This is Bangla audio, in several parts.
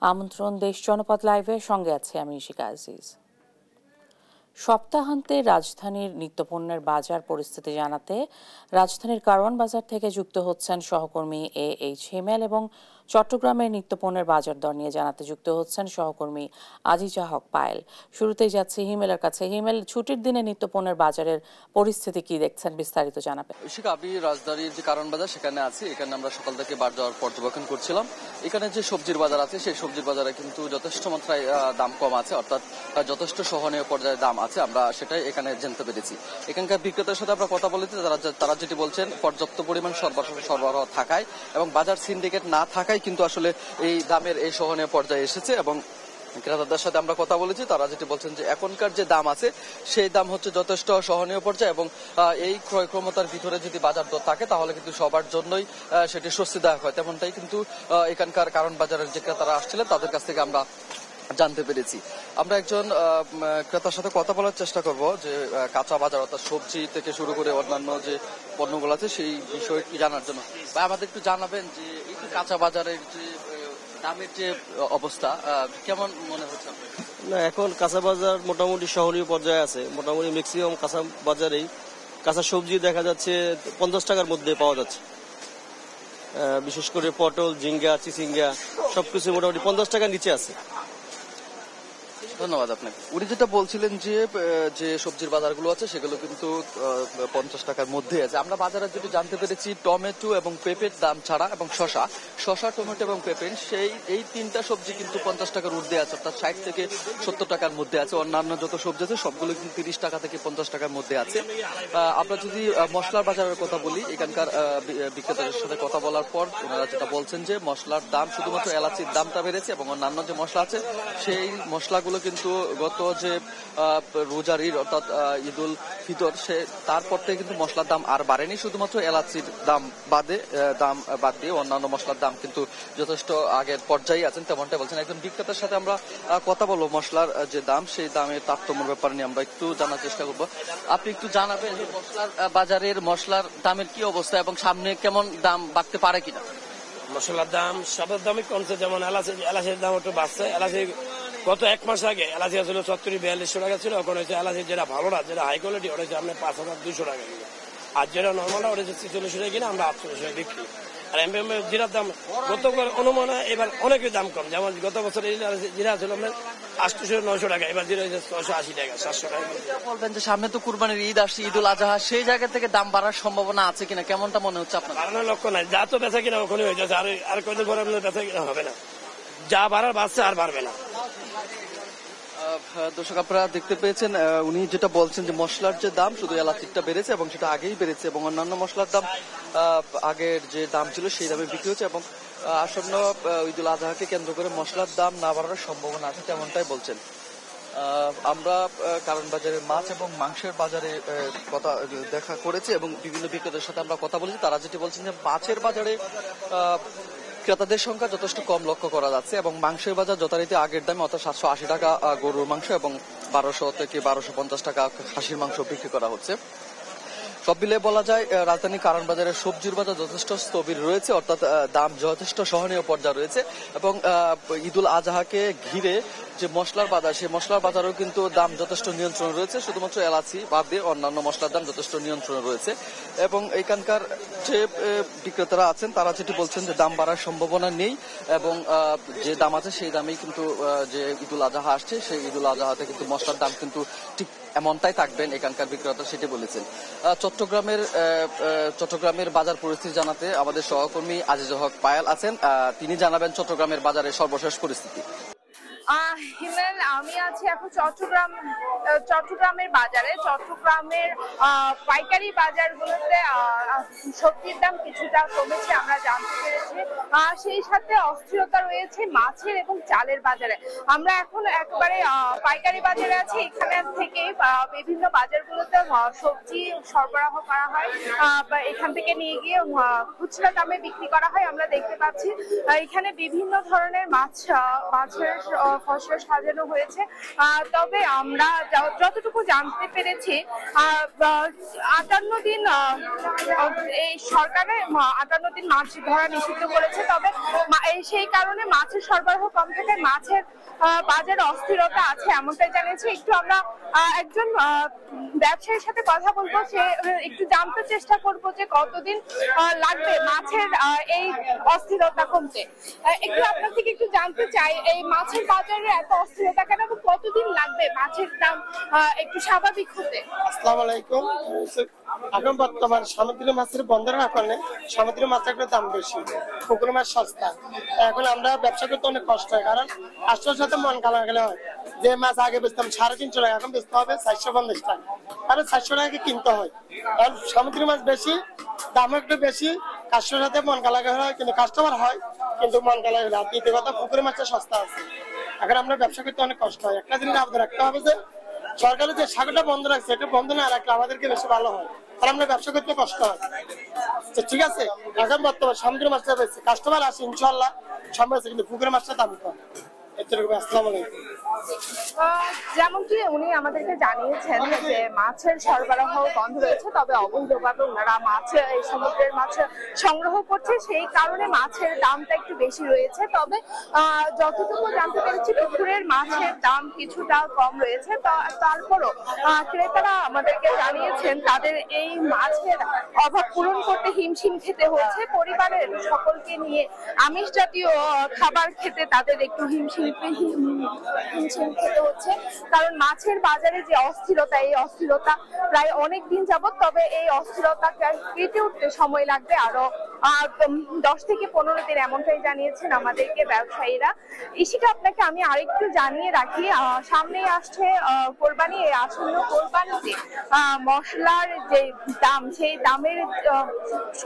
আমন্ত্রণ দেশ জনপদ লাইভের সঙ্গে আছে আমি ইশিকা আজিজ। সপ্তাহান্তে রাজধানীর নিত্যপণ্যের বাজার পরিস্থিতি জানাতে রাজধানীর কারওয়ান বাজার থেকে যুক্ত হচ্ছেন সহকর্মী এইচ হিমেল এবং চট্টগ্রামের নিত্যপণ্যের বাজার দর নিয়ে জানাতে যুক্ত হচ্ছেন সহকর্মী আজিজা হক পায়েল। শুরুতেই যাচ্ছে হিমেলের কাছে। হিমেল, ছুটির দিনে নিত্যপণ্যের বাজারের পরিস্থিতি কি দেখছেন, বিস্তারিত জানাবেন। আমি রাজধানীর যে কারওয়ান বাজার সেখানে আছি। এখানে আমরা সকাল থেকে বাজার পর্যবেক্ষণ করছিলাম। এখানে যে সবজির বাজার আছে সেই সবজির বাজারে কিন্তু যথেষ্ট মাত্রায় দাম কম আছে, অর্থাৎ যথেষ্ট সহনীয় পর্যায়ে দাম আছে। আমরা সেটাই এখানে জানতে পেরেছি। এখানকার বিক্রেতার সাথে আমরা কথা বলেছি, তারা যেটি বলছেন পর্যাপ্ত পরিমাণ সরবরাহ থাকায় এবং বাজার সিন্ডিকেট না থাকায় কিন্তু আসলে এই দামের এই সহনীয় পর্যায়ে এসেছে। এবং ক্রেতাদের সাথে আমরা কথা বলেছি, তারা যেটি বলছেন যে এখনকার যে দাম আছে সেই দাম হচ্ছে যথেষ্ট সহনীয় পর্যায়ে এবং এই ক্রয় ক্ষমতার ভিতরে যদি বাজার দর থাকে তাহলে কিন্তু সবার জন্যই সেটি স্বস্তিদায়ক হয়। তেমনটাই কিন্তু এখানকার কারওয়ান বাজারের যে ক্রেতারা আসছিলেন তাদের কাছ থেকে আমরা জানতে পেরেছি। আমরা একজন ক্রেতার সাথে কথা বলার চেষ্টা করব যে কাঁচা বাজার অর্থাৎ সবজি থেকে শুরু করে অন্যান্য যে পণ্যগুলো আছে সেই বিষয়টি জানার জন্য। ভাই, আমাদের একটু জানাবেন যে এই কাঁচা বাজারের যে দামের যে অবস্থা কেমন মনে হচ্ছে? না, এখন কাঁচা বাজার মোটামুটি সহনীয় পর্যায়ে আছে। মোটামুটি ম্যাক্সিমাম কাঁচা বাজারেই কাঁচা সবজি দেখা যাচ্ছে 50 টাকার মধ্যে পাওয়া যাচ্ছে। বিশেষ করে পটল, ঝিঙ্গা, চিচিঙ্গা সবকিছু মোটামুটি 50 টাকার নিচে আছে। ধন্যবাদ আপনাকে। উনি যেটা বলছিলেন যে সবজির বাজারগুলো আছে সেগুলো কিন্তু 50 টাকার মধ্যে আছে। আমরা বাজারে যেটি জানতে পেরেছি টমেটো এবং পেঁপের দাম ছাড়া এবং শশা, টমেটো এবং পেঁপে এই তিনটা সবজি কিন্তু 50 টাকার ঊর্ধ্বে আছে, অর্থাৎ 60 থেকে 70 টাকার মধ্যে আছে। অন্যান্য যত সবজি আছে সবগুলো কিন্তু 30 টাকা থেকে 50 টাকার মধ্যে আছে। আমরা যদি মশলার বাজারের কথা বলি, এখানকার বিক্রেতাদের সাথে কথা বলার পর ওনারা যেটা বলছেন যে মশলার দাম শুধুমাত্র এলাচির দামটা বেড়েছে এবং অন্যান্য যে মশলা আছে সেই মশলাগুলো কিন্তু গত যে রোজার ঈদ অর্থাৎ ঈদুল ফিতর তারপর থেকে কিন্তু মশলার দাম আর বাড়েনি। শুধুমাত্র এলাচির দাম বাদ দিয়ে অন্যান্য মশলার দাম কিন্তু যথেষ্ট আগের পর্যায়ে আছেন, তেমনটাই বলছেন। একজন বিক্রেতার সাথে আমরা কথা বলবো মশলার যে দাম সেই দামের তারতম্যের ব্যাপারে নিয়ে আমরা একটু জানার চেষ্টা করবো। আপনি একটু জানাবেন যে মশলার বাজারের মশলার দামের কি অবস্থা এবং সামনে কেমন দাম বাড়তে পারে কিনা? মশলার দাম সবের দামই কমছে, যেমন এলাচের দাম একটু বাড়ছে। এলাচি গত এক মাস আগে এলাচি ছিল 40-4200 টাকা ছিল, এখন হচ্ছে এলাচি যেটা ভালো না, যেটা হাই কোয়ালিটি ওটা হচ্ছে আপনার 5200 টাকা কিলো, আর যেটা নর্মালটা ওটা হচ্ছে 4600 টাকা কিনা আমরা 800 টাকা বিক্রি। আর জিরার দাম গত অনুমানে এবার অনেকই দাম কম, যেমন গত বছর জিরা ছিল আপনার 800-900 টাকা, এবার জিরা হচ্ছে 680 টাকা 700 টাকা। বলবেন যে সামনে তো কুরবানির ঈদ আসছে, ঈদুল আজহা, সেই জায়গা থেকে দাম বাড়ার সম্ভাবনা আছে কিনা, কেমনটা মনে হচ্ছে আপনার? বাড়ানোর লক্ষ্য নাই, যা তো বেচা কিনা ওখানে হয়ে যাচ্ছে, আর কয়দিন পরে আপনার বেচা কিনা হবে না, যা বাড়ার বাড়ছে আর বাড়বে না। দর্শক, আপনারা দেখতে পেয়েছেন উনি যেটা বলছেন যে মশলার যে দাম শুধু এলাচিটা বেড়েছে এবং সেটা আগেই বেড়েছে এবং অন্যান্য মশলার দাম আগের যে দাম ছিল সেই দামে বিক্রি হচ্ছে এবং আসন্ন ঈদুল আজহাকে কেন্দ্র করে মশলার দাম না বাড়ার সম্ভাবনা আছে, তেমনটাই বলছেন। আমরা কারওয়ান বাজারের মাছ এবং মাংসের বাজারে কথা দেখা করেছি এবং বিভিন্ন বিক্রেতাদের সাথে আমরা কথা বলেছি। তারা যেটি বলছেন যে মাছের বাজারে ক্রেতাদের সংখ্যা যথেষ্ট কম লক্ষ্য করা যাচ্ছে এবং মাংসের বাজার যথারীতি আগের দামে অর্থাৎ 780 টাকা গরুর মাংস এবং 1200 থেকে 1250 টাকা খাসির মাংস বিক্রি করা হচ্ছে। সব মিলে বলা যায় রাজধানী কারওয়ান বাজারের সবজির বাজার যথেষ্ট স্থবির রয়েছে, অর্থাৎ দাম যথেষ্ট সহনীয় পর্যায়ে রয়েছে এবং ঈদুল আজহাকে ঘিরে যে মশলার বাজার সেই মশলার বাজারেও কিন্তু দাম যথেষ্ট নিয়ন্ত্রণ রয়েছে। শুধুমাত্র এলাচি বাদ দিয়ে অন্যান্য মশলার দাম যথেষ্ট নিয়ন্ত্রণ রয়েছে এবং এখানকার যে বিক্রেতারা আছেন তারা যেটি বলছেন যে দাম বাড়ার সম্ভাবনা নেই এবং যে দাম আছে সেই দামেই কিন্তু যে ঈদুল আজহা আসছে সেই ঈদুল আজহাতে কিন্তু মশলার দাম কিন্তু ঠিক এমনটাই থাকবেন এখানকার বিক্রেতা সেটি বলেছেন। চট্টগ্রামের বাজার পরিস্থিতি জানাতে আমাদের সহকর্মী আজিজা হক পায়েল আছেন, তিনি জানাবেন চট্টগ্রামের বাজারের সর্বশেষ পরিস্থিতি। হিমেল, আমি আছি এখন চট্টগ্রামের বাজারে। চট্টগ্রামের পাইকারি বাজারগুলোতে সবজির দাম কিছুটা কমেছে আমরা জানতে পেরেছি, সেই সাথে অস্থিরতা রয়েছে মাছের এবং চালের বাজারে। আমরা এখন একেবারে পাইকারি বাজারে আছি, এখানে থেকে বিভিন্ন বাজারগুলোতে সবজি সরবরাহ করা হয়, এখান থেকে নিয়ে গিয়ে খুচরা দামে বিক্রি করা হয়। আমরা দেখতে পাচ্ছি এখানে বিভিন্ন ধরনের মাছের মশলা সাজানো হয়েছে। তবে আমরা যতটুকু জানতে পেরেছি 58 দিন এই সরকারে 58 দিন মাছ ধরা নিষিদ্ধ করেছে। তবে সেই কারণে মাছের সরবরাহ কম থাকায় মাছের বাজারে অস্থিরতা আছে এমনটাই জানিয়েছে। একটু আমরা একজন ব্যবসায়ীর সাথে কথা বলবো, সে একটু জানতে চেষ্টা করবো যে কতদিন লাগবে মাছের এই অস্থিরতা কমতে। একটু আপনার থেকে একটু জানতে চাই, এই মাছের বাজারে এত অস্থিরতা কেন এবং কতদিন লাগবে মাছের দাম একটু স্বাভাবিক হতে? আসসালামু আলাইকুম। এখন বর্তমান সামুদ্রিক মাছের বন্ধ না করলে সামুদ্রিক মাছের একটা দাম বেশি, পুকুর মাছ সস্তা। এখন আমরা ব্যবসা করতে অনেক কষ্ট হয়, কারণ আশ্চর্যের সাথে মন কালা গেলে হয়। যে মাছ আগে বেচতাম 350 টাকা, এখন বেচতে হবে 450 টাকা, কারণ 400 টাকা কিনতে হয়। কারণ সামুদ্রিক মাছ বেশি, দাম একটু বেশি, কাস্টমার সাথে মন কালা হয়, কিন্তু কাস্টমার হয় কিন্তু মন কালা গেলে। আর দ্বিতীয় কথা, পুকুরের মাছটা সস্তা আছে। এখন আমরা ব্যবসা করতে অনেক কষ্ট হয়। একটা জিনিস আবদার রাখতে হবে যে সরকারের যে সাগরটা বন্ধ রাখছে, এটা বন্ধ না রাখলে আমাদেরকে বেশি ভালো হয়, আর আমরা ব্যবসা করতে কষ্ট হয়। ঠিক আছে, এখন বর্তমান সামুদ্রিক মাছটা বেশি, কাস্টমার আসে ইনশাল্লাহ সম্ভব আছে, কিন্তু পুকুরের মাছটা দামি কম। আসসালামু আলাইকুম। যেমনটি উনি আমাদেরকে জানিয়েছেন যে মাছের সরবরাহ বন্ধ রয়েছে, তবে অবৈধভাবে ওনারা মাছ এই সমুদ্রের মাছ সংগ্রহ করছে, সেই কারণে মাছের দামটা একটু বেশি রয়েছে। তবে যতটুকু জানতে পেরেছি পুকুরের মাছের দাম কিছুটা কম রয়েছে। তারপরও ক্রেতারা আমাদেরকে জানিয়েছেন তাদের এই মাছের অভাব পূরণ করতে হিমশিম খেতে হচ্ছে। পরিবারের সকলকে নিয়ে আমিষ জাতীয় খাবার খেতে তাদের একটু হিমশিম খেতে হচ্ছে, কারণ মাছের বাজারে যে অস্থিরতা, এই অস্থিরতা প্রায় অনেক দিন যাবত। তবে এই অস্থিরতা কেটে উঠতে সময় লাগবে আরো 10 থেকে 15 দিন, এমনটাই জানিয়েছেন আমাদেরকে ব্যবসায়ীরা। ইশিকা, আপনাকে আমি আরেকটু জানিয়ে রাখি, সামনেই আসছে কোরবানি। এই আসন্ন কোরবানিতে মশলার যে দাম, সেই দামের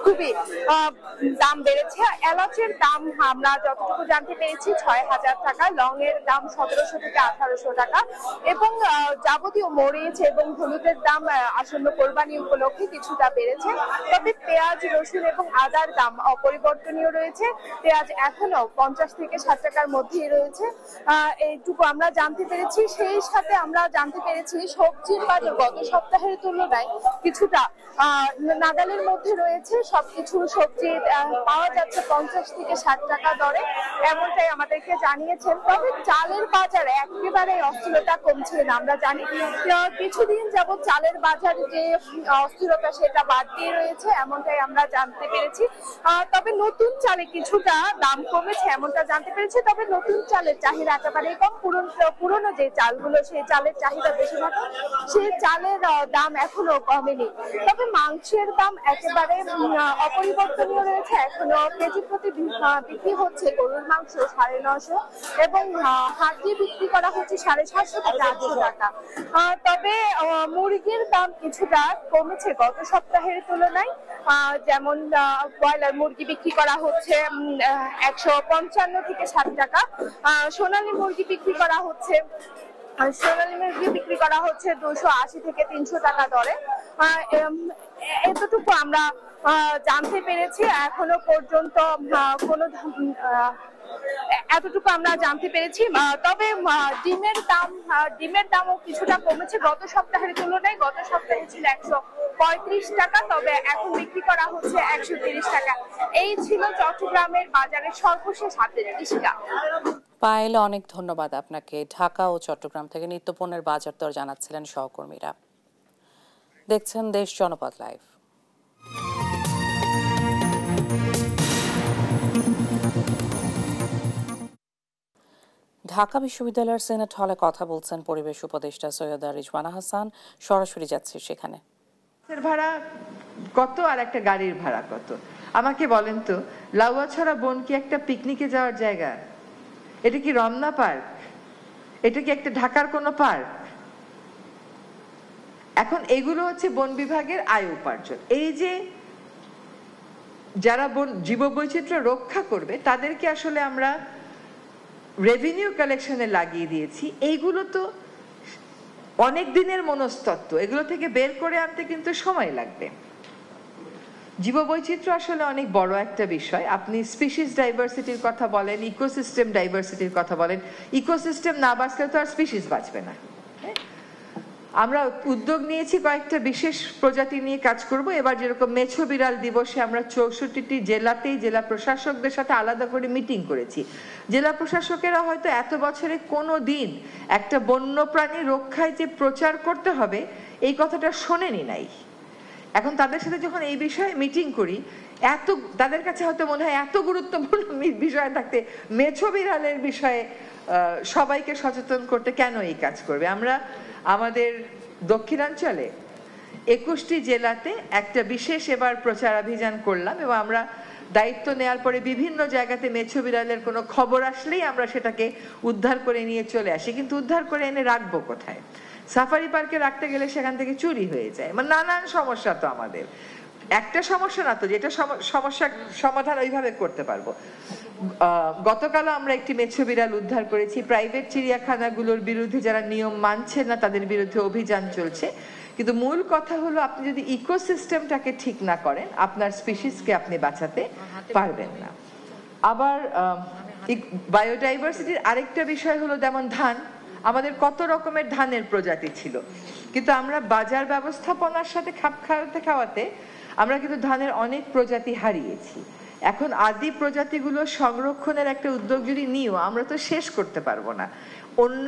খুবই দাম বেড়েছে। এলাচের দাম আমরা যতটুকু জানতে পেরেছি 6000 টাকা, লং এর দাম 1700 থেকে 1800 টাকা, এবং যাবতীয় মরিচ এবং হলুদের দাম আসন্ন কোরবানি উপলক্ষে কিছুটা বেড়েছে। তবে পেঁয়াজ, রসুন এবং আদার দাম অপরিবর্তনীয় রয়েছে। পেঁয়াজ এখনো 50 থেকে 60 টাকার মধ্যেই রয়েছে, এইটুকু আমরা জানতে পেরেছি। সেই সাথে আমরা জানতে পেরেছি সবজির বাজার গত সপ্তাহের তুলনায় কিছুটা নাগালের মধ্যে রয়েছে। সবকিছু সবজি পাওয়া যাচ্ছে 50 থেকে 60 টাকা দরে, এমনটাই আমাদেরকে জানিয়েছেন। তবে চালের বাজারে একেবারে অস্থিরতা কমছে না। আমরা জানি কিছুদিন যাবত চালের বাজারে যে অস্থিরতা সেটা বাড়তি রয়েছে, এমনটাই আমরা জানতে পেরেছি। তবে নতুন চালে কিছুটা দাম কমেছে এমনটা জানতে পেরেছি। তবে নতুন চালের চাহিদা একেবারেই কম। পুরনো যে চালগুলো, সেই চালের চাহিদা বেশি থাকে, সেই চালের দাম এখনো কমেনি। তবে মাংসের দাম একেবারে অপরিবর্তনীয় রয়েছে। এখনো কেজি প্রতি বিক্রি হচ্ছে গরুর মাংস 950 এবং হাড্ডি বিক্রি করা হচ্ছে 750 থেকে 800 টাকা। তবে মুরগির দাম কিছুটা কমেছে গত সপ্তাহের তুলনায়। যেমন ব্রয়লার মুরগি বিক্রি করা হচ্ছে 155 থেকে 60 টাকা, সোনালী মুরগি বিক্রি করা হচ্ছে 280 থেকে 300 টাকা দরে। এতটুকু আমরা জানতে পেরেছি। এখনো পর্যন্ত এতটুকু আমরা জানতে পেরেছি। তবে ডিমের দামও কিছুটা কমেছে গত সপ্তাহের তুলনায়। গত সপ্তাহে ছিল 135 টাকা, তবে এখন বিক্রি করা হচ্ছে 130 টাকা। এই ছিল চট্টগ্রামের বাজারের সর্বশেষ হাটের ইশিকা। পায়েল, অনেক ধন্যবাদ আপনাকে। ঢাকা ও চট্টগ্রাম থেকে নিত্যপণ্যের বাজার দর জানাচ্ছিলেন সহকর্মীরা। দেখছেন দেশ জনপদ লাইভ। ঢাকা বিশ্ববিদ্যালয়ের সেনেট হলে কথা বলছেন পরিবেশ উপদেষ্টা সৈয়দা রিজওয়ানা হাসান। সরাসরি যাচ্ছে সেখানে। ভাড়া কত আর একটা গাড়ির ভাড়া কত? আমাকে বলেন তো, লাউয়াছড়া বন কি একটা পিকনিকে যাওয়ার জায়গা? এটা কি রমনা পার্ক? এটা কি একটা ঢাকার কোনো পার্ক? এখন এগুলো হচ্ছে বন বিভাগের আয় উপার্জন। এই যে যারা বন জীববৈচিত্র্য রক্ষা করবে তাদেরকে আসলে আমরা রেভিনিউ কালেকশনে লাগিয়ে দিয়েছি। এইগুলো তো অনেক দিনের মনস্তত্ত্ব, এগুলো থেকে বের করে আনতে কিন্তু সময় লাগবে। জীববৈচিত্র্য আসলে অনেক বড় একটা বিষয়। আপনি স্পিসিস ডাইভার্সিটির কথা বলেন, ইকোসিস্টেম ডাইভার্সিটির কথা বলেন, ইকোসিস্টেম না বাঁচলে তো আর স্পিসিস বাঁচবে না। আমরা উদ্যোগ নিয়েছি কয়েকটা বিশেষ প্রজাতি নিয়ে কাজ করব। এবার যেরকম মেছো বিড়াল দিবসে আমরা 64টি জেলাতেই জেলা প্রশাসকদের সাথে আলাদা করে মিটিং করেছি। জেলা প্রশাসকেরা হয়তো এত বছরে কোনো দিন একটা বন্যপ্রাণী রক্ষায় যে প্রচার করতে হবে এই কথাটা শোনেনি নাই। এখন তাদের সাথে যখন এই বিষয়ে মিটিং করি, তাদের কাছে হয়তো মনে হয় এত গুরুত্বপূর্ণ বিষয় থাকতে মেছো বিড়ালের বিষয়ে সবাইকে সচেতন করতে কেন এই কাজ করবে। আমরা আমাদের দক্ষিণাঞ্চলে 21টি জেলাতে একটা বিশেষ এবার প্রচারাভিযান করলাম এবং আমরা দায়িত্ব নেওয়ার পরে বিভিন্ন জায়গাতে মেছো বিড়ালের কোনো খবর আসলেই আমরা সেটাকে উদ্ধার করে নিয়ে চলে আসি। কিন্তু উদ্ধার করে এনে রাখবো কোথায়? সাফারি পার্কে রাখতে গেলে সেখান থেকে চুরি হয়ে যায়। মানে নানান সমস্যা তো আমাদের, একটা সমস্যা না তো যেটা সমস্যা সমাধান ওইভাবে করতে পারবো। গতকালও আমরা একটি মেছো বিড়াল উদ্ধার করেছি। প্রাইভেট চিড়িয়াখানাগুলোর বিরুদ্ধে যারা নিয়ম মানছে না তাদের বিরুদ্ধে অভিযান চলছে। কিন্তু মূল কথা হলো আপনি যদি ইকোসিস্টেমটাকে ঠিক না করেন আপনার স্পিসিসকে আপনি বাঁচাতে পারবেন না। আবার বায়োডাইভার্সিটির আরেকটা বিষয় হলো যেমন ধান, আমাদের কত রকমের ধানের প্রজাতি ছিল, কিন্তু আমরা বাজার ব্যবস্থাপনার সাথে খাপ খাওয়াতে আমরা কিন্তু ধানের অনেক প্রজাতি হারিয়েছি। এখন আদি প্রজাতিগুলো সংরক্ষণের একটা উদ্যোগ যদি নিও আমরা তো শেষ করতে পারবো না। অন্য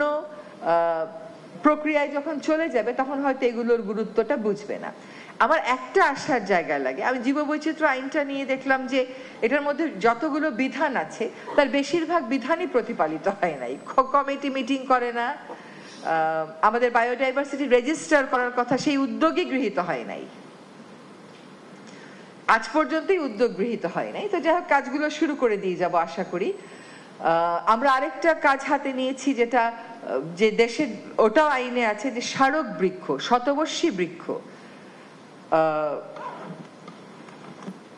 প্রক্রিয়ায় যখন চলে যাবে তখন হয়তো এগুলোর গুরুত্বটা বুঝবে না। আমার একটা আশার জায়গা লাগে, আমি জীববৈচিত্র্য আইনটা নিয়ে দেখলাম যে এটার মধ্যে যতগুলো বিধান আছে তার বেশিরভাগ বিধানই প্রতিপালিত হয় নাই। কমিটি মিটিং করে না, আমাদের বায়োডাইভার্সিটি রেজিস্টার করার কথা সেই উদ্যোগই গৃহীত হয় নাই, আজ পর্যন্তই উদ্যোগ গৃহীত হয় নাই। তো যাই হোক কাজগুলো শুরু করে দিয়ে যাব আশা করি। আমরা আরেকটা কাজ হাতে নিয়েছি যেটা যে দেশের ওটাও আইনে আছে, যে স্মারক বৃক্ষ, শতবর্ষী বৃক্ষ,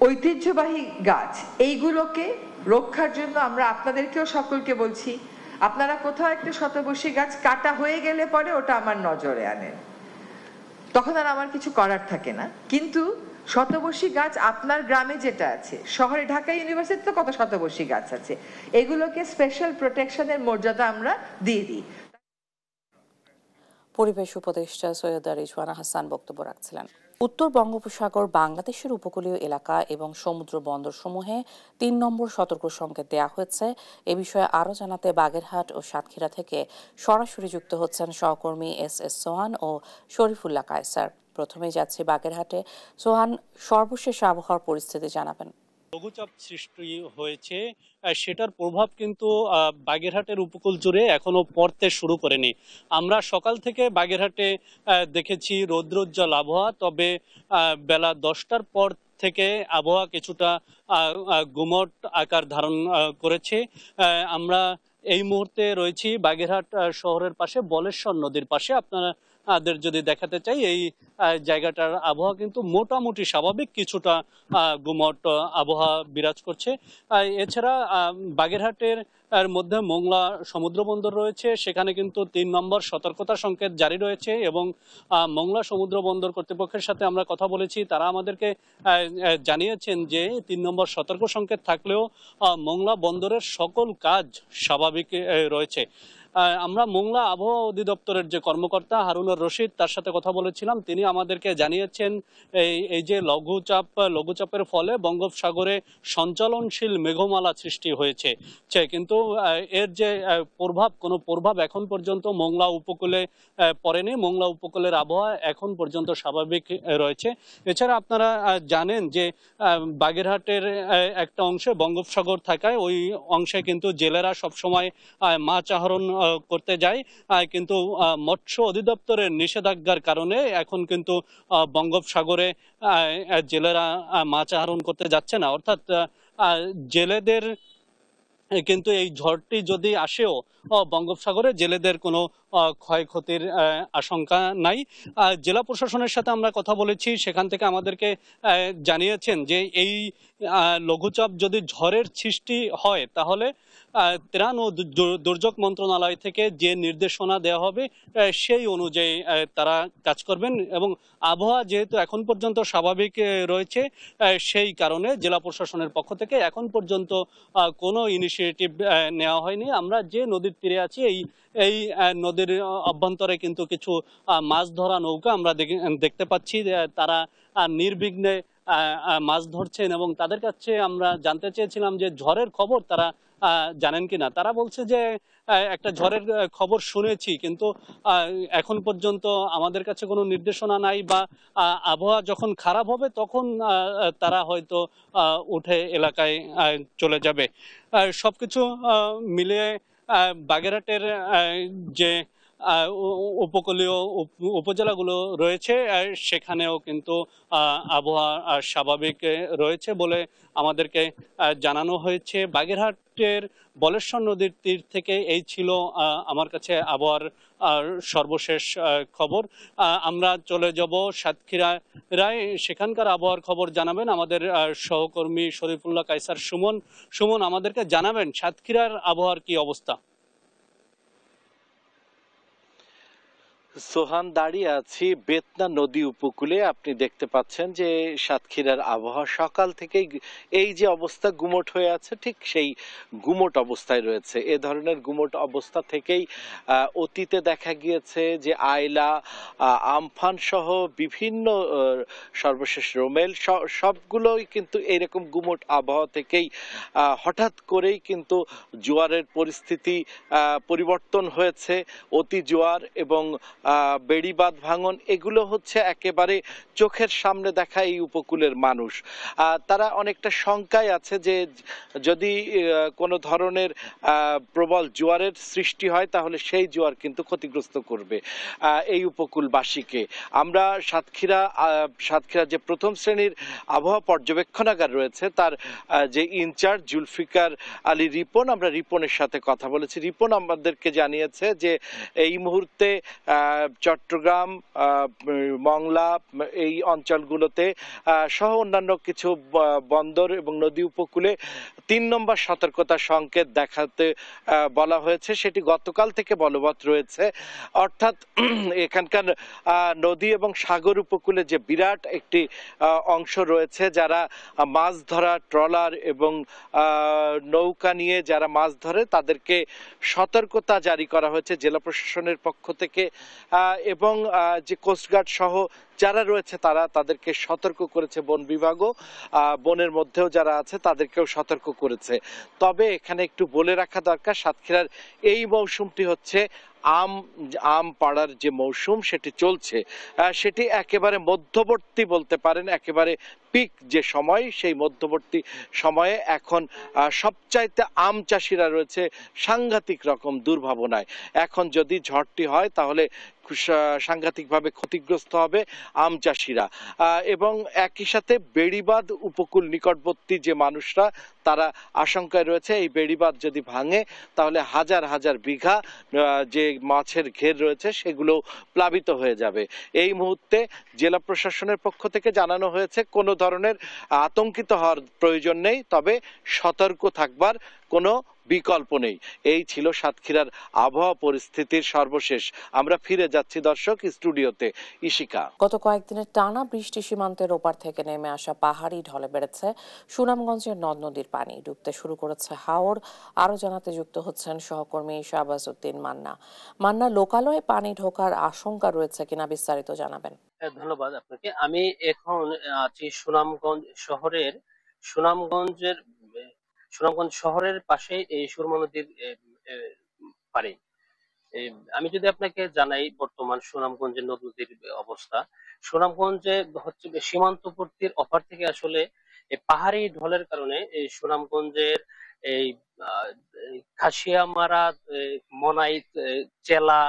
ঐতিহ্যবাহী গাছ, এইগুলোকে রক্ষার জন্য আমরা আপনাদেরকেও সকলকে বলছি আপনারা কোথাও একটা শতবর্ষী গাছ কাটা হয়ে গেলে পরে ওটা আমার নজরে আনেন, তখন আর আমার কিছু করার থাকে না। কিন্তু শতবর্ষী গাছ আপনার গ্রামে যেটা আছে, শহরে ঢাকা ইউনিভার্সিটি তো কত শতবর্ষী গাছ আছে, এগুলোকে স্পেশাল প্রোটেকশনের মর্যাদা আমরা দিয়ে দিই। পরিবেশ উপদেষ্টা সৈয়দা রিজওয়ানা হাসান বক্তব্য রাখছিলেন। উত্তর বঙ্গোপসাগর, বাংলাদেশের উপকূলীয় এলাকা এবং সমুদ্র বন্দরসমূহে ৩ নম্বর সতর্ক সংকেত দেওয়া হয়েছে। এ বিষয়ে আরও জানাতে বাগেরহাট ও সাতক্ষীরা থেকে সরাসরি যুক্ত হচ্ছেন সহকর্মী এস সোহান ও শরীফুল্লাহ কায়সার। প্রথমেই যাচ্ছি বাগেরহাটে। সোহান, সর্বশেষ আবহাওয়ার পরিস্থিতি জানাবেন। লঘুচাপ সৃষ্টি হয়েছে, সেটার প্রভাব কিন্তু বাগেরহাটের উপকূল জুড়ে এখনো পড়তে শুরু করেনি। আমরা সকাল থেকে বাগেরহাটে দেখেছি রৌদ্রোজ্জ্বল আবহাওয়া, তবে বেলা 10টার পর থেকে আবহাওয়া কিছুটা গুমট আকার ধারণ করেছে। আমরা এই মুহূর্তে রয়েছি বাগেরহাট শহরের পাশে বলেশ্বর নদীর পাশে। আপনাদের যদি দেখাতে চাই, এই জায়গাটার আবহাওয়া কিন্তু মোটামুটি স্বাভাবিক, কিছুটা গুমট আবহাওয়া বিরাজ করছে। এছাড়া বাগেরহাটের মধ্যে মোংলা সমুদ্র বন্দর রয়েছে, সেখানে কিন্তু 3 নম্বর সতর্কতা সংকেত জারি রয়েছে এবং মোংলা সমুদ্র বন্দর কর্তৃপক্ষের সাথে আমরা কথা বলেছি। তারা আমাদেরকে জানিয়েছেন যে 3 নম্বর সতর্ক সংকেত থাকলেও মোংলা বন্দরের সকল কাজ স্বাভাবিক রয়েছে। আমরা মোংলা আবহাওয়া অধিদপ্তরের যে কর্মকর্তা হারুনুর রশিদ, তার সাথে কথা বলেছিলাম। তিনি আমাদেরকে জানিয়েছেন এই যে লঘুচাপের ফলে বঙ্গোপসাগরে সঞ্চালনশীল মেঘমালা সৃষ্টি হয়েছে, কিন্তু এর যে কোনো প্রভাব এখন পর্যন্ত মোংলা উপকূলে পড়েনি। মোংলা উপকূলের আবহাওয়া এখন পর্যন্ত স্বাভাবিক রয়েছে। এছাড়া আপনারা জানেন যে বাগেরহাটের একটা অংশে বঙ্গোপসাগর থাকায় ওই অংশে কিন্তু জেলেরা সবসময় মাছ আহরণ করতে যায়, কিন্তু মৎস্য অধিদপ্তরের নিষেধাজ্ঞার কারণে এখন কিন্তু বঙ্গোপসাগরে জেলেরা মাছ আহরণ করতে যাচ্ছে না। অর্থাৎ জেলেদের কিন্তু এই ঝড়টি যদি আসেও বঙ্গোপসাগরে জেলেদের কোনো ক্ষয়ক্ষতির আশঙ্কা নাই। জেলা প্রশাসনের সাথে আমরা কথা বলেছি, সেখান থেকে আমাদেরকে জানিয়েছেন যে এই লঘুচাপ যদি ঝড়ের সৃষ্টি হয় তাহলে ত্রাণ ও দুর্যোগ মন্ত্রণালয় থেকে যে নির্দেশনা দেওয়া হবে সেই অনুযায়ী তারা কাজ করবেন, এবং আবহাওয়া যেহেতু এখন পর্যন্ত স্বাভাবিক রয়েছে সেই কারণে জেলা প্রশাসনের পক্ষ থেকে এখন পর্যন্ত কোনো ইনিশিয়েটিভ নেওয়া হয়নি। আমরা যে নদীর তীরে আছি এই নদীর অভ্যন্তরে কিন্তু কিছু মাছ ধরা নৌকা আমরা দেখতে পাচ্ছি, তারা নির্বিঘ্নে মাছ ধরছেন, এবং তাদের কাছে আমরা জানতে চেয়েছিলাম যে ঝড়ের খবর তারা জানেন কিনা। তারা বলছে যে একটা ঝড়ের খবর শুনেছি, কিন্তু এখন পর্যন্ত আমাদের কাছে কোনো নির্দেশনা নাই, বা আবহাওয়া যখন খারাপ হবে তখন তারা হয়তো উঠে এলাকায় চলে যাবে। সবকিছু মিলিয়ে বাগেরহাটের যে উপকূলীয় উপজেলাগুলো রয়েছে সেখানেও কিন্তু আবহাওয়া স্বাভাবিক রয়েছে বলে আমাদেরকে জানানো হয়েছে। বাগেরহাটের বলেশ্বর নদীর তীর থেকে এই ছিল আমার কাছে আবহাওয়ার সর্বশেষ খবর। আমরা চলে যাব সাতক্ষীরায়, সেখানকার আবহাওয়ার খবর জানাবেন আমাদের সহকর্মী শরীফুল্লাহ কায়সার সুমন। সুমন, আমাদেরকে জানাবেন সাতক্ষীরার আবহাওয়ার কি অবস্থা? সোহান, দাঁড়িয়ে আছি বেতনা নদী উপকূলে। আপনি দেখতে পাচ্ছেন যে সাতক্ষীরার আবহাওয়া সকাল থেকেই এই যে অবস্থা গুমোট হয়ে আছে, ঠিক সেই গুমোট অবস্থায় রয়েছে। এ ধরনের গুমোট অবস্থা থেকেই অতীতে দেখা গিয়েছে যে আইলা, আমফান সহ বিভিন্ন সর্বশেষ রোমেল সবগুলোই কিন্তু এইরকম গুমোট আবহাওয়া থেকেই হঠাৎ করেই কিন্তু জোয়ারের পরিস্থিতি পরিবর্তন হয়েছে। অতি জোয়ার এবং বেড়িবাঁধ ভাঙন এগুলো হচ্ছে একেবারে চোখের সামনে দেখা এই উপকূলের মানুষ। তারা অনেকটা শঙ্কায় আছে যে যদি কোনো ধরনের প্রবল জোয়ারের সৃষ্টি হয় তাহলে সেই জোয়ার কিন্তু ক্ষতিগ্রস্ত করবে এই উপকূলবাসীকে। আমরা সাতক্ষীরা যে প্রথম শ্রেণীর আবহাওয়া পর্যবেক্ষণাগার রয়েছে তার যে ইনচার্জ জুলফিকার আলী রিপন, আমরা রিপনের সাথে কথা বলেছি। রিপন আমাদেরকে জানিয়েছে যে এই মুহূর্তে চট্টগ্রাম, মংলা এই অঞ্চলগুলোতে সহ অন্যান্য কিছু বন্দর এবং নদী উপকূলে ৩ নম্বর সতর্কতা সংকেত দেখাতে বলা হয়েছে। সেটি গতকাল থেকে বলবৎ রয়েছে। অর্থাৎ এখানকার নদী এবং সাগর উপকূলে যে বিরাট একটি অংশ রয়েছে, যারা মাছ ধরা ট্রলার এবং নৌকা নিয়ে যারা মাছ ধরে তাদেরকে সতর্কতা জারি করা হয়েছে জেলা প্রশাসনের পক্ষ থেকে, এবং যে কোস্টগার্ড সহ যারা রয়েছে তাদেরকে সতর্ক করেছে বন বিভাগও। বনের মধ্যেও যারা আছে তাদেরকেও সতর্ক করেছে। তবে এখানে একটু বলে রাখা দরকার, সাতক্ষীরার এই মৌসুমটি হচ্ছে আম পাড়ার যে মৌসুম সেটি চলছে, সেটি একেবারে মধ্যবর্তী বলতে পারেন, একেবারে পিক যে সময়, সেই মধ্যবর্তী সময়ে এখন সবচাইতে আম চাষিরা রয়েছে সাংঘাতিক রকম দুর্ভাবনায়। এখন যদি ঝড়টি হয় তাহলে সাংঘাতিকভাবে ক্ষতিগ্রস্ত হবে আম চাষিরা। এবং একই সাথে বেড়িবাঁধ উপকূল নিকটবর্তী যে মানুষরা তারা আশঙ্কায় রয়েছে, এই বেড়িবাঁধ যদি ভাঙে তাহলে হাজার হাজার বিঘা যে মাছের ঘের রয়েছে সেগুলো প্লাবিত হয়ে যাবে। এই মুহূর্তে জেলা প্রশাসনের পক্ষ থেকে জানানো হয়েছে কোনো ধরনের আতঙ্কিত হওয়ার প্রয়োজন নেই, তবে সতর্ক থাকবার কোনো বিকল্প নেই। এই ছিল সাতক্ষীরার আবহাওয়া পরিস্থিতির সর্বশেষ। আমরা ফিরে যাচ্ছি দর্শক স্টুডিওতে। ইশিকা, গত কয়েকদিনের টানা বৃষ্টি সীমান্তের ওপার থেকে নেমে আসা পাহাড়ি ঢলে বেড়েছে সুনামগঞ্জের নদ নদীর পানি, ডুবতে শুরু করেছে হাওর। আরো জানাতে যুক্ত হচ্ছেন সহকর্মী শাহবাজ উদ্দিন মান্না। লোকালয়ে পানি ঢোকার আশঙ্কা রয়েছে কিনা বিস্তারিত জানাবেন। ধন্যবাদ আপনাকে। আমি এখন আছি সুনামগঞ্জ শহরের পাশে এই সুরমা নদীর পাড়ে। আমি যদি আপনাকে জানাই বর্তমান সুনামগঞ্জের নদ নদীর অবস্থা, সুনামগঞ্জে হচ্ছে সীমান্তবর্তীর অপার থেকে আসলে পাহাড়ি ঢলের কারণে এই সুনামগঞ্জের এই খাসিয়ামারা, মনাই, চেলা,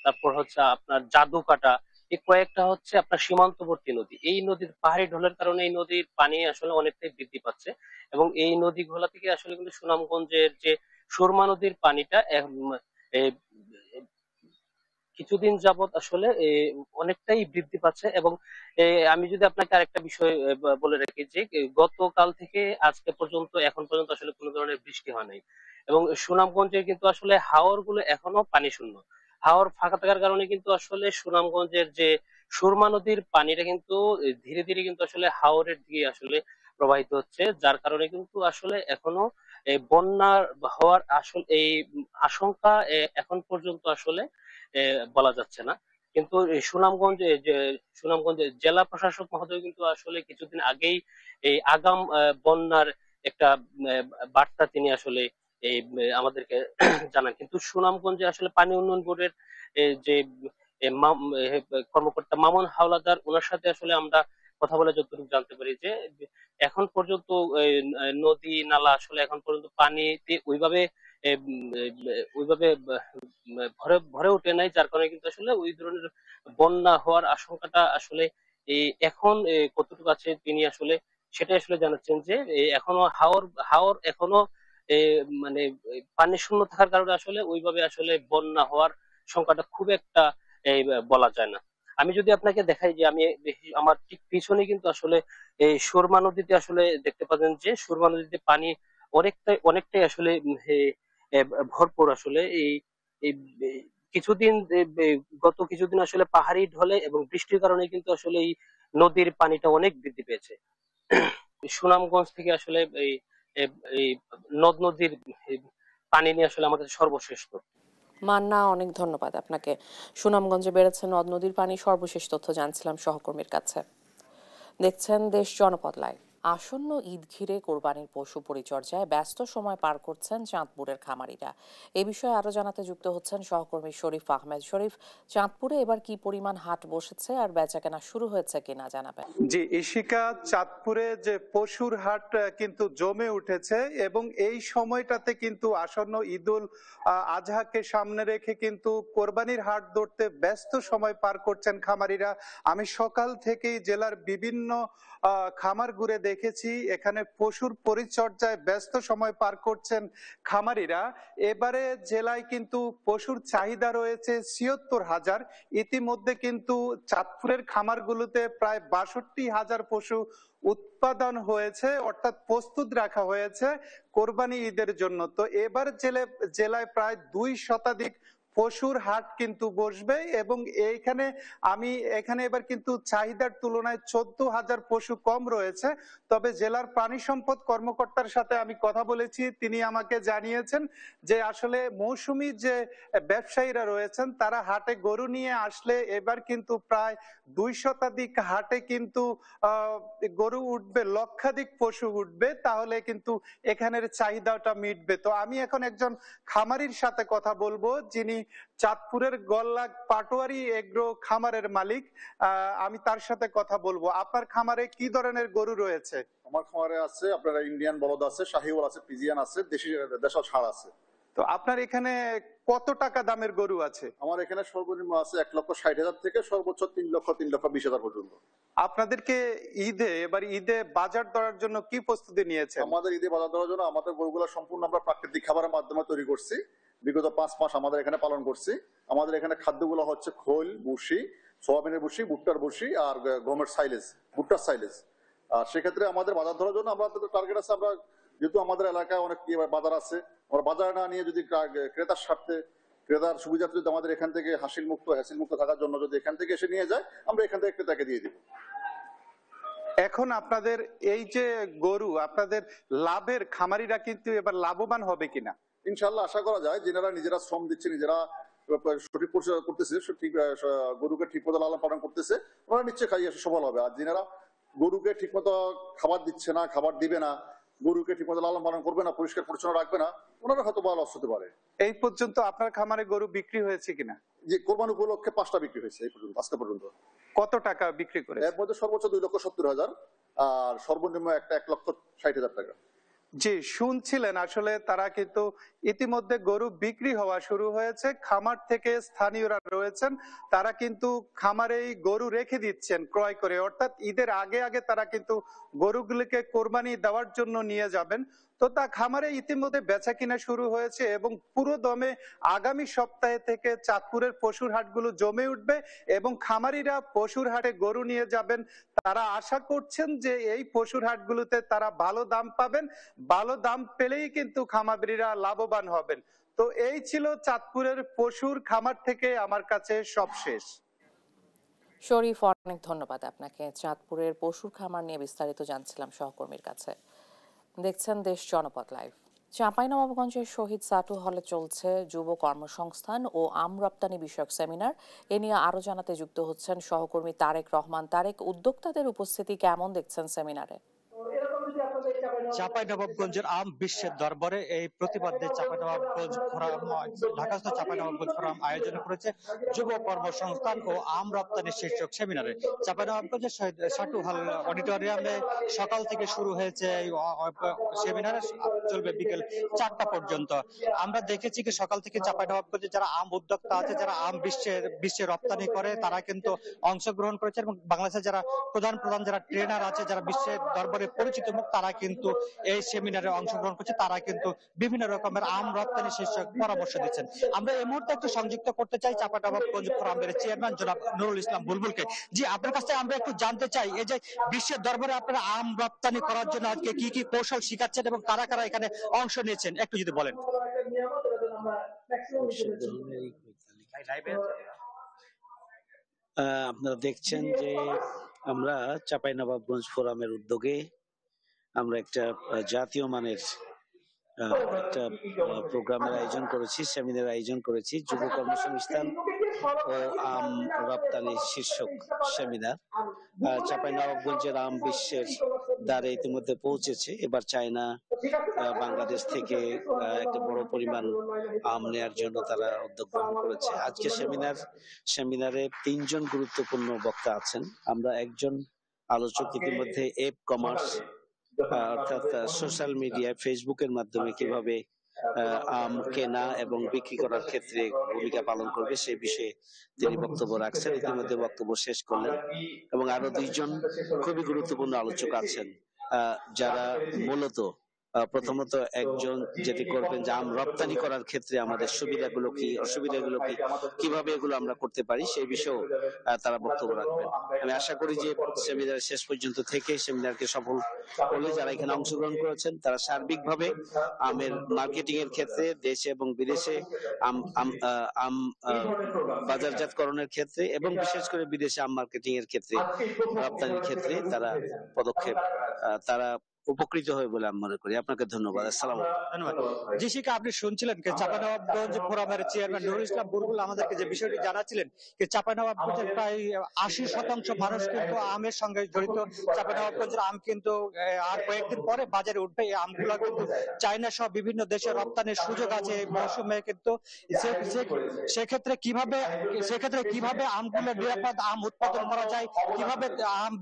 তারপর হচ্ছে আপনার জাদুকাটা, এই কয়েকটা হচ্ছে আপনার সীমান্তবর্তী নদী। এই নদীর পাহাড়ি ঢলের কারণে এই নদীর পানি আসলে অনেকটাই বৃদ্ধি পাচ্ছে, এবং এই নদীগুলা থেকে আসলে কিন্তু সুনামগঞ্জের যে সুরমা নদীর পানিটা কিছুদিন যাবত আসলে অনেকটাই বৃদ্ধি পাচ্ছে। এবং আমি যদি আপনাকে আরেকটা বিষয় বলে রাখি যে গতকাল থেকে আজকে পর্যন্ত এখন পর্যন্ত আসলে কোনো ধরনের বৃষ্টি হয় নাই, এবং সুনামগঞ্জে কিন্তু আসলে হাওর গুলো এখনো পানি শূন্য। হাওর ফাঁকা থাকার কারণে কিন্তু আসলে সুনামগঞ্জের যে সুরমা নদীর পানিটা কিন্তু ধীরে ধীরে কিন্তু আসলে হাওরের দিকে আসলে প্রবাহিত হচ্ছে, যার কারণে কিন্তু আসলে এখনো এই বন্যার হওয়ার আসল এই আশঙ্কা এখন পর্যন্ত আসলে বলা যাচ্ছে না। কিন্তু এই সুনামগঞ্জে জেলা প্রশাসক মহোদয় কিন্তু আসলে কিছুদিন আগেই এই আগাম বন্যার একটা বার্তা তিনি আসলে এই আমাদেরকে জানান। কিন্তু সুনামগঞ্জে আসলে পানি উন্নয়ন বোর্ডের যে কর্মকর্তা মামুন হাওলাদার, ওনার সাথে আসলে আমরা কথা বলে যতটুকু জানতে পারি যে এখন পর্যন্ত নদী নালা আসলে এখন পর্যন্ত পানিতে ওইভাবে ভরে ভরে ওঠে নাই, যার কারণে কিন্তু আসলে ওই ধরনের বন্যা হওয়ার আশঙ্কাটা আসলে এখন কতটুকু আছে তিনি আসলে সেটাই আসলে জানাচ্ছেন যে এখনো হাওর এখনো মানে পানি শূন্য থাকার কারণে আসলে ওইভাবে আসলে বন্যা হওয়ার সংখ্যাটা খুব একটা এই বলা যায় না। আমি যদি আপনাকে দেখাই যে আমি আমার ঠিক পিছনে কিন্তু আসলে এই সুরমা নদীতে আসলে দেখতে পাচ্ছেন যে সুরমা নদীতে পানি অনেকটাই আসলে ভরপুর আসলে এই এই কিছুদিন গত কিছুদিন আসলে পাহাড়ি ঢলে এবং বৃষ্টির কারণে কিন্তু আসলে এই নদীর পানিটা অনেক বৃদ্ধি পেয়েছে। সুনামগঞ্জ থেকে আসলে এই এই নদ নদীর পানি নিয়ে আসলে আমাদের সর্বশ্রেষ্ঠ। মান্না, অনেক ধন্যবাদ আপনাকে। সুনামগঞ্জে বেড়েছে নদ নদীর পানি, সর্বশেষ তথ্য জানছিলাম সহকর্মীর কাছে। দেখছেন দেশ জনপদ লাইভ। আসন্ন ঈদ ঘিরে কোরবানির পশু পরিচর্যায় ব্যস্ত সময় পার করছেন চাঁদপুরের খামারিরা। এ বিষয়ে আরো জানাতে যুক্ত হচ্ছেন সহকর্মী শরীফ আহমেদ। শরীফ, চাঁদপুরে এবার কি পরিমাণ হাট বসেছে আর বেচাকেনা শুরু হয়েছে কিনা জানাবেন। জি ইশিকা, চাঁদপুরে যে পশুর হাট কিন্তু জমে উঠেছে এবং এই সময়টাতে কিন্তু আসন্ন ঈদুল আজহাকে সামনে রেখে কিন্তু কোরবানির হাট ধরতে ব্যস্ত সময় পার করছেন খামারিরা। আমি সকাল থেকেই জেলার বিভিন্ন খামার ঘুরে দেখেছি, এখানে পশুর পরিচর্যায় ব্যস্ত সময় পার করছেন খামারিরা। এবারে জেলায় কিন্তু পশুর চাহিদা রয়েছে ৭৬,০০০। ইতিমধ্যে কিন্তু চাঁদপুরের খামারগুলোতে প্রায় ৬২,০০০ পশু উৎপাদন হয়েছে, অর্থাৎ প্রস্তুত রাখা হয়েছে কোরবানি ঈদের জন্য। তো এবার জেলায় প্রায় ২ শতাধিক পশুর হাট কিন্তু বসবে এবং এখানে এবার কিন্তু চাহিদার তুলনায় ১৪,০০০ পশু কম রয়েছে। তবে জেলার প্রাণী সম্পদ কর্মকর্তার সাথে আমি কথা বলেছি, তিনি আমাকে জানিয়েছেন যে আসলে মৌসুমী যে ব্যবসায়ীরা রয়েছেন তারা হাটে গরু নিয়ে আসলে এবার কিন্তু প্রায় ২ শতাধিক হাটে কিন্তু গরু উঠবে, লক্ষাধিক পশু উঠবে, তাহলে কিন্তু এখানের চাহিদাটা মিটবে। তো আমি এখন একজন খামারির সাথে কথা বলবো, যিনি চাঁদপুরের গল্লাগ পাটোয়ারি এগ্রো খামারের মালিক। আমি তার সাথে কথা বলবো। আপনার খামারে কি ধরনের গরু রয়েছে? আমার খামারে আছে আপনার ইন্ডিয়ান বলদ আছে, শাহিওয়াল আছে, পিজিয়ান আছে, দেশাল ষাঁড় আছে। তো আপনার এখানে কত টাকা দামের গরু আছে? আমার এখানে সর্বনিম্ন আছে ১,৬০,০০০ থেকে সর্বোচ্চ ৩,২০,০০০ পর্যন্ত। আপনাদেরকে এবার ঈদে বাজার ধরার জন্য কি প্রস্তুতি নিয়েছে? আমাদের ঈদে বাজার ধরার জন্য আমাদের গরুগুলো সম্পূর্ণ আমরা প্রাকৃতিক খাবারের মাধ্যমে তৈরি করছি। বিগত ৫ মাস আমাদের এখানে পালন করছি। আমাদের এখানে খাদ্যগুলো হচ্ছে খোল, ভুসি, সোয়াবিনের ভুসি, ভুট্টার ভুসি আর গমের সাইলেজ, ভুট্টার সাইলেজ। আর সেক্ষেত্রে আমাদের বাজার ধরার জন্য আমাদের টার্গেট আছে, আমরা যেহেতু আমাদের এলাকায় অনেক বাজার আছে, আমরা বাজার না নিয়ে যদি ক্রেতার স্বার্থে, ক্রেতার সুবিধার্থে যদি আমাদের এখান থেকে হ্যাসিল মুক্ত থাকার জন্য যদি এখান থেকে এসে নিয়ে যায়, আমরা এখান থেকে ক্রেতাকে দিয়ে দিব। এখন আপনাদের এই যে গরু, আপনাদের লাভের, খামারিরা কিন্তু এবার লাভবান হবে কিনা? ইনশাল্লাহ আশা করা যায়, যারা নিজেরা শ্রম দিচ্ছে, নিজেরা সঠিক পরিচর্যা করতেছে, ঠিক গরুকে ঠিক মতো লালন পালন করতেছে, ওরা নিশ্চয়ই খাইয়ে সফল হবে। আর যারা গরুকে ঠিক মতো খাবার দিচ্ছে না, খাবার দিবে না, গরুকে ঠিক মতো লালন পালন করবে না, পরিষ্কার পরিচ্ছন্ন রাখবে না, ওনারা হয়তো বা লস হতে পারে। এই পর্যন্ত আপনার খামারে গরু বিক্রি হয়েছে কিনা? যে কোরবানি উপলক্ষে ৫টা বিক্রি হয়েছে এই পর্যন্ত, আজকে পর্যন্ত। কত টাকা বিক্রি করে? এর মধ্যে সর্বোচ্চ ২,৭০,০০০ আর সর্বনিম্ন একটা ১,৬০,০০০ টাকা। জি, শুনছিলেন আসলে তারা কিন্তু ইতিমধ্যে গরু বিক্রি হওয়া শুরু হয়েছে। খামার থেকে স্থানীয়রা রয়েছেন, তারা কিন্তু খামারেই গরু রেখে দিচ্ছেন ক্রয় করে, অর্থাৎ ঈদের আগে তারা কিন্তু গরুগুলিকে কোরবানি দেওয়ার জন্য নিয়ে যাবেন। তো তা খামারে ইতিমধ্যে বেচা কিনা শুরু হয়েছে এবং পুরো দমে আগামী সপ্তাহে থেকে চাঁদপুরের পশুর হাটগুলো জমে উঠবে এবং খামারিরা পশুর হাটে গরু নিয়ে যাবেন। তারা আশা করছেন যে এই পশুর হাটগুলোতে তারা ভালো দাম পাবেন, ভালো দাম পেলেই কিন্তু খামারিরা লাভবান হবেন। তো এই ছিল চাঁদপুরের পশুর খামার থেকে আমার কাছে সব শেষ। শরীফ, অনেক ধন্যবাদ আপনাকে। চাঁদপুরের পশুর খামার নিয়ে বিস্তারিত জানছিলাম সহকর্মীর কাছে। দেখছেন দেশ জনপদ লাইভ। চাঁপাইনবাবগঞ্জের শহীদ সাটু হলে চলছে যুব কর্মসংস্থান ও আম রপ্তানি বিষয়ক সেমিনার। এ নিয়ে আরো জানাতে যুক্ত হচ্ছেন সহকর্মী তারেক রহমান। তারেক, উদ্যোক্তাদের উপস্থিতি কেমন দেখছেন সেমিনারে? চাঁপাইনবাবগঞ্জের আম বিশ্বের দরবারে এই প্রতিবাদে চাঁপাইনবাবগঞ্জ ফোরাম, ঢাকাস্থ চাঁপাইনবাবগঞ্জ ফোরাম আয়োজন করেছে যুব কর্মসংস্থান ও আম রপ্তানি শীর্ষক সেমিনারে। চাঁপাইনবাবগঞ্জের শহীদ সাটু হল অডিটোরিয়ামে সকাল থেকে শুরু হয়েছে এই সেমিনারে, চলবে বিকেল 4টা পর্যন্ত। আমরা দেখেছি কি সকাল থেকে চাঁপাইনবাবগঞ্জে যারা আম উদ্যোক্তা আছে, যারা আম বিশ্বে রপ্তানি করে, তারা কিন্তু অংশগ্রহণ করেছে এবং বাংলাদেশের যারা প্রধান যারা ট্রেনার আছে, যারা বিশ্বের দরবারে পরিচিত মুখ, তারা কিন্তু এই সেমিনারে অংশগ্রহণ করছে। তারা কিন্তু বিভিন্ন রকমের আম রপ্তানি শীর্ষক পরামর্শ দিচ্ছেন। আমরা এই মুহূর্তে একটু সংযুক্ত করতে চাই চাঁপাইনবাবগঞ্জ ফোরামের চেয়ারম্যান জনাব নুরুল ইসলাম বুলবুলকে। জি, আপনার কাছ থেকে আমরা একটু জানতে চাই, এই যে বিশ্বের দরবারে আপনারা আম রপ্তানি করার জন্য আজকে কি কি কৌশল শিখাচ্ছেন এবং কারা কারা এখানে অংশ নিয়েছেন, একটু যদি বলেন। আপনারা দেখছেন যে আমরা চাঁপাইনবাবগঞ্জ ফোরামের উদ্যোগে আমরা একটা জাতীয় মানের একটা প্রোগ্রামের আয়োজন করেছি, সেমিনার আয়োজন করেছি, যুব কর্মসংস্থান ও আম রপ্তানি শীর্ষক সেমিনার। চাঁপাইনবাবগঞ্জের আম বিশ্বের দ্বারে ইতিমধ্যে পৌঁছেছে। এবার চায়না, বাংলাদেশ থেকে একটা বড় পরিমাণ আম নেয়ার জন্য তারা উদ্যোগ গ্রহণ করেছে। আজকে সেমিনারে 3 জন গুরুত্বপূর্ণ বক্তা আছেন। আমরা একজন আলোচক ইতিমধ্যে এপ কমার্স অর্থাৎ সোশ্যাল মিডিয়া ফেসবুকের মাধ্যমে কিভাবে আম কেনা এবং বিক্রি করার ক্ষেত্রে ভূমিকা পালন করবে সেই বিষয়ে তিনি বক্তব্য রাখছেন। ইতিমধ্যে বক্তব্য শেষ করলেন এবং আরো 2 জন খুবই গুরুত্বপূর্ণ আলোচক আছেন, যারা মূলত প্রথমত একজন যেটি করবেন যে আম রপ্তানি করার ক্ষেত্রে আমাদের সুবিধাগুলো কি, অসুবিধাগুলো কি, কিভাবে এগুলো আমরা করতে পারি সেই বিষয়েও তারা বক্তব্য রাখবেন। আমি আশা করি যে সেমিনার শেষ পর্যন্ত থেকে সেমিনারকে সফল করলে যারা এখানে অংশগ্রহণ করেছেন তারা সার্বিকভাবে আমের মার্কেটিং এর ক্ষেত্রে দেশে এবং বিদেশে আম বাজারজাতকরণের ক্ষেত্রে এবং বিশেষ করে বিদেশে আম মার্কেটিং এর ক্ষেত্রে, রপ্তানির ক্ষেত্রে তারা পদক্ষেপ তারা উপকৃত হয় বলে আমি মনে করি। আপনাকে ধন্যবাদ। আসসালামু আলাইকুম। ধন্যবাদ। জি শিখা, আপনি শুনছিলেন যে চাঁপাইনবাবগঞ্জ ফোরামের চেয়ারম্যান নুরুল ইসলাম বুলবুল আমাদেরকে যে বিষয়টি জানাচ্ছিলেন যে চাঁপাইনবাবগঞ্জের প্রায় 80% মানুষ কিন্তু আমের সঙ্গে জড়িত। চাঁপাইনবাবগঞ্জের আম কিন্তু আর কয়েকদিন পরে বাজারে উঠবে। এই আমগুলো কিন্তু চায়না সহ বিভিন্ন দেশে রপ্তানির সুযোগ আছে এই মৌসুমে। কিন্তু সেক্ষেত্রে কিভাবে আমগুলো নিরাপদ আম উৎপাদন করা যায়, কিভাবে আম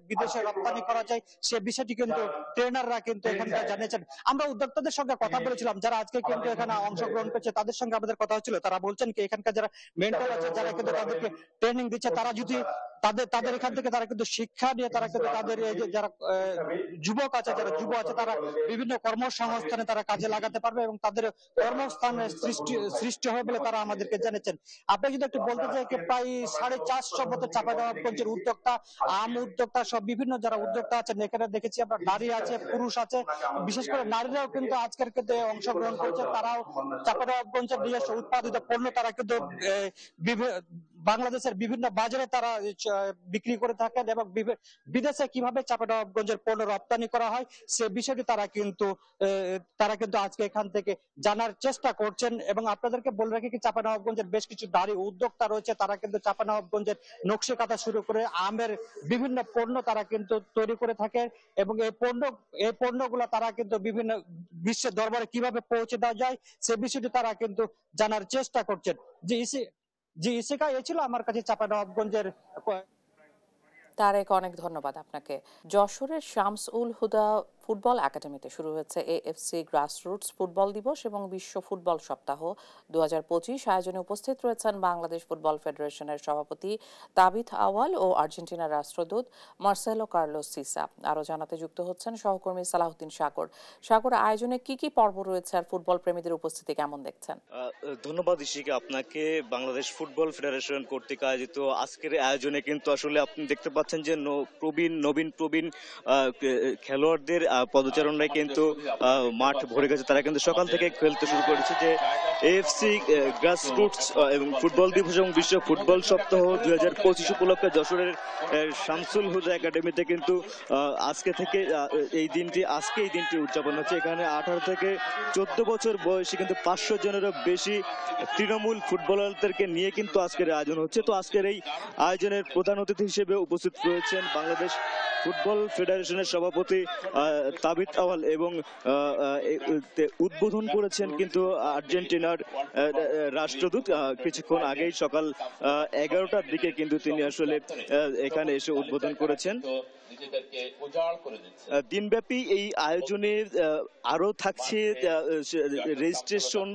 বিদেশে রপ্তানি করা যায় সে বিষয়টি কিন্তু ট্রেনাররা কিন্তু এখানকার জানিয়েছেন। আমরা উদ্যোক্তাদের সঙ্গে কথা বলেছিলাম যারা আজকে কিন্তু এখানে অংশগ্রহণ করছে, তাদের সঙ্গে আমাদের কথা হচ্ছিল। তারা বলছেন কি এখানকার যারা মেন্টর আছে, যারা কিন্তু তাদেরকে ট্রেনিং দিচ্ছে, তারা যদি তাদের এখান থেকে তারা কিন্তু শিক্ষা নিয়ে তারা কিন্তু তাদের যারা যুবক আছে, যারা যুব আছে, তারা বিভিন্ন কর্মসংস্থানে তারা কাজে লাগাতে পারবে এবং তাদের কর্মস্থানের সৃষ্টি হবে বলে তারা আমাদেরকে জানিয়েছেন। আপনি যদি একটু বলতে চাই প্রায় 450 মতো চাঁপাইনবাবগঞ্জের উদ্যোক্তা, আম উদ্যোক্তা সব বিভিন্ন যারা উদ্যোক্তা আছেন এখানে দেখেছি আমরা, নারী আছে, পুরুষ আছে, বিশেষ করে নারীরাও কিন্তু আজকের ক্ষেত্রে অংশগ্রহণ করছে। তারাও চাঁপাইনবাবগঞ্জের নিজস্ব উৎপাদিত পণ্য তারা কিন্তু বাংলাদেশের বিভিন্ন বাজারে তারা বিক্রি করে থাকেন এবং বিদেশে কিভাবে চাঁপাইনবাবগঞ্জের পণ্য রপ্তানি করা হয় সে বিষয়টি তারা কিন্তু আজকে এখান থেকে জানার চেষ্টা করছেন। এবং আপনাদেরকে বলে রাখি কি চাঁপাইনবাবগঞ্জের বেশ কিছু নারী উদ্যোক্তা রয়েছে, তারা কিন্তু চাঁপাইনবাবগঞ্জের নকশি কাঁথা শুরু করে আমের বিভিন্ন পণ্য তারা কিন্তু তৈরি করে থাকে এবং এই পণ্যগুলো তারা কিন্তু বিভিন্ন বিশ্বের দরবারে কিভাবে পৌঁছে দেওয়া যায় সে বিষয়টি তারা কিন্তু জানার চেষ্টা করছেন। জি ইসিকা, এ ছিল আমার কাছে চাঁপাইনবাবগঞ্জের। তারেক, অনেক ধন্যবাদ আপনাকে। যশোরের শামস উল হুদা ফুটবল একাডেমিতে শুরু হয়েছে এএফসি গ্রাসরুটস ফুটবল দিবস এবং বিশ্ব ফুটবল সপ্তাহ 2025 আয়োজনে উপস্থিত রয়েছেন বাংলাদেশ ফুটবল ফেডারেশনের সভাপতি তাবিথ আওয়াল ও আর্জেন্টিনার রাষ্ট্রদূত মার্সেলো কার্লোস সিসা। আরো জানাতে যুক্ত হচ্ছেন সহকর্মী সালাউদ্দিন সাগর। আয়োজনে কি কি পর্ব রয়েছে আর ফুটবল প্রেমীদের উপস্থিতি কেমন দেখছেন? ধন্যবাদ ইশিকা আপনাকে। বাংলাদেশ ফুটবল ফেডারেশন কর্তৃক আয়োজিত আজকের আয়োজনে কিন্তু আসলে আপনি দেখতে পাচ্ছেন যে নবীন প্রবীণ খেলোয়াড়দের পদচারণায় কিন্তু মাঠ ভরে গেছে। তারা কিন্তু সকাল থেকে খেলতে শুরু করেছে। যে এএফসি গ্রাসরুটস এবং ফুটবল দিবস এবং বিশ্ব ফুটবল সপ্তাহ 2025 উপলক্ষে যশোরের শামসুল হুদা একাডেমিতে কিন্তু আজকে এই দিনটি উদযাপন হচ্ছে। এখানে 18 থেকে 14 বছর বয়সী কিন্তু 500 জনেরও বেশি তৃণমূল ফুটবলারদেরকে নিয়ে কিন্তু আজকের আয়োজন হচ্ছে। তো আজকের এই আয়োজনের প্রধান অতিথি হিসেবে উপস্থিত রয়েছেন বাংলাদেশ ফুটবল ফেডারেশনের সভাপতি তাবিথ আওয়াল এবং উদ্বোধন করেছেন কিন্তু আর্জেন্টিনার রাষ্ট্রদূত। কিছুক্ষণ আগেই সকাল 11টার দিকে কিন্তু তিনি আসলে এখানে এসে উদ্বোধন করেছেন। দিনব্যাপী এই আয়োজনে আরো থাকছে রেজিস্ট্রেশন,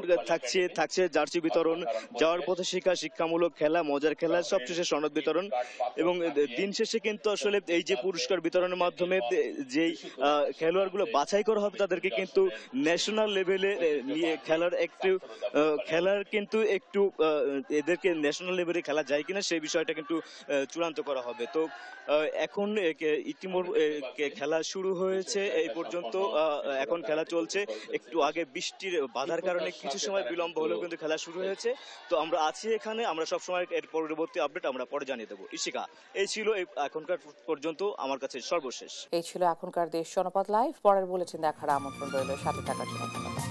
থাকছে জার্সি বিতরণ, যাওয়ার পথে শিক্ষামূলক খেলা, মজার খেলা, সবশেষে সনদ বিতরণ এবং দিন শেষে কিন্তু আসলে এই যে পুরস্কার বিতরণের মাধ্যমে যেই খেলোয়াড়গুলো বাছাই করা হবে তাদেরকে কিন্তু ন্যাশনাল লেভেলে নিয়ে খেলার কিন্তু একটু এদেরকে ন্যাশনাল লেভেলে খেলা যায় কিনা সেই বিষয়টা কিন্তু চূড়ান্ত করা হবে। তো এখন ইতিমধ্যে খেলা শুরু হয়েছে, এই পর্যন্ত এখন খেলা চলছে। একটু আগে বৃষ্টির বাধার কারণে কিছু সময় বিলম্ব হলেও কিন্তু খেলা শুরু হয়েছে। তো আমরা আছি এখানে, আমরা সবসময় এর পরবর্তী আপডেট আমরা পরে জানিয়ে দেবো। ইশিকা, এই ছিল এখনকার পর্যন্ত আমার কাছে সর্বশেষ। এই ছিল এখনকার দেশ জনপদ লাইভ। পরের বুলেটিন দেখার আমন্ত্রণ রইল। সাথে থাকার জন্য ধন্যবাদ।